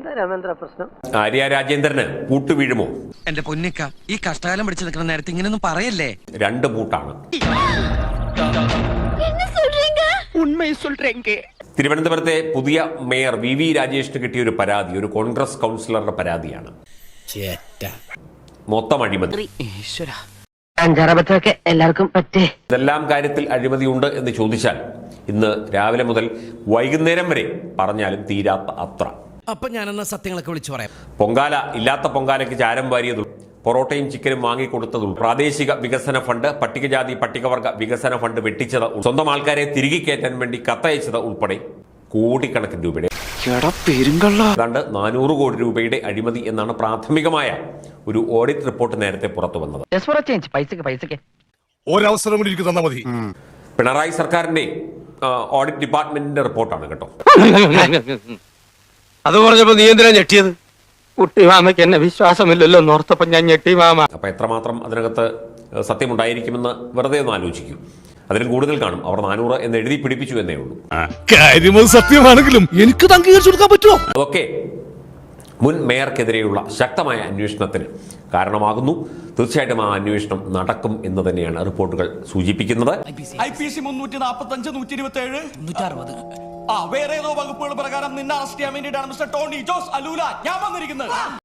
എന്താ രാമേന്ദ്ര പ്രശ്നം? ആര്യ രാജേന്ദ്രന് പൂട്ട് വീഴുമോ? എന്റെ പൊന്നിക്ക, ഈ കഷ്ടകാലം പിടിച്ചു നിൽക്കുന്ന നേരത്തെ ഇങ്ങനെയൊന്നും പറയല്ലേ. 2 പൂട്ടാണ്. തിരുവനന്തപുരത്തെ പുതിയ മേയർ വി രാജേഷിന് കിട്ടിയ ഒരു പരാതി, ഒരു കോൺഗ്രസ് കൗൺസിലറുടെ പരാതിയാണ്. മൊത്തം അഴിമതി. എല്ലാവർക്കും പറ്റേ. ഇതെല്ലാം കാര്യത്തിൽ അഴിമതിയുണ്ട് എന്ന് ചോദിച്ചാൽ ഇന്ന് രാവിലെ മുതൽ വൈകുന്നേരം വരെ പറഞ്ഞാലും തീരാത്ത അത്ര. അപ്പൊ ഞാനെന്നാ സത്യങ്ങളൊക്കെ വിളിച്ചു പറയാം. പൊങ്കാല ഇല്ലാത്ത പൊങ്കാലയ്ക്ക് ചാരം വാരിയതും പൊറോട്ടയും ചിക്കനും വാങ്ങിക്കൊടുത്തതും പ്രാദേശിക വികസന ഫണ്ട്, പട്ടികജാതി പട്ടികവർഗ വികസന ഫണ്ട് വെട്ടിച്ചത്, സ്വന്തം ആൾക്കാരെ തിരികെ കയറ്റാൻ വേണ്ടി കത്തയച്ചത് ഉൾപ്പെടെ കോടിക്കണക്കിന് രൂപയുടെ ഏതാണ്ട് 400 കോടി രൂപയുടെ അഴിമതി എന്നാണ് പ്രാഥമികമായ ഒരു ഓഡിറ്റ് റിപ്പോർട്ട് നേരത്തെ പുറത്തു വന്നത്. പിണറായി സർക്കാരിന്റെ ഓഡിറ്റ് ഡിപ്പാർട്ട്മെന്റിന്റെ റിപ്പോർട്ടാണ് കേട്ടോ. അത് പറഞ്ഞപ്പോ നീ എന്തിനാ ഞെട്ടിയത്? കുട്ടി മാമയ്ക്ക് എന്നെ വിശ്വാസമില്ലല്ലോ എന്നോർത്തപ്പോ ഞാൻ ഞെട്ടി മാമ. അപ്പൊ എത്രമാത്രം അതിനകത്ത് സത്യമുണ്ടായിരിക്കുമെന്ന് വെറുതെ ഒന്ന് ആലോചിക്കും. അതിലും കൂടുതൽ കാണും. അവർ 400 എന്ന് എഴുതി പിടിപ്പിച്ചു എന്നേ ഉള്ളൂ. സത്യമാണെങ്കിലും എനിക്ക് അംഗീകരിച്ചു കൊടുക്കാൻ പറ്റുമോ? അതൊക്കെ മുൻ മേയർക്കെതിരെയുള്ള ശക്തമായ അന്വേഷണത്തിന് കാരണമാകുന്നു. തീർച്ചയായിട്ടും ആ അന്വേഷണം നടക്കും എന്ന് തന്നെയാണ് റിപ്പോർട്ടുകൾ സൂചിപ്പിക്കുന്നത്. IPC 345, 127, 160 വേറെ ഏതോ വകുപ്പുകൾ പ്രകാരം നിന്നെ അറസ്റ്റ് ചെയ്യാൻ വേണ്ടിയിട്ടാണ് മിസ്റ്റർ ടോണി ജോസ് അലൂല ഞാൻ വന്നിരിക്കുന്നത്.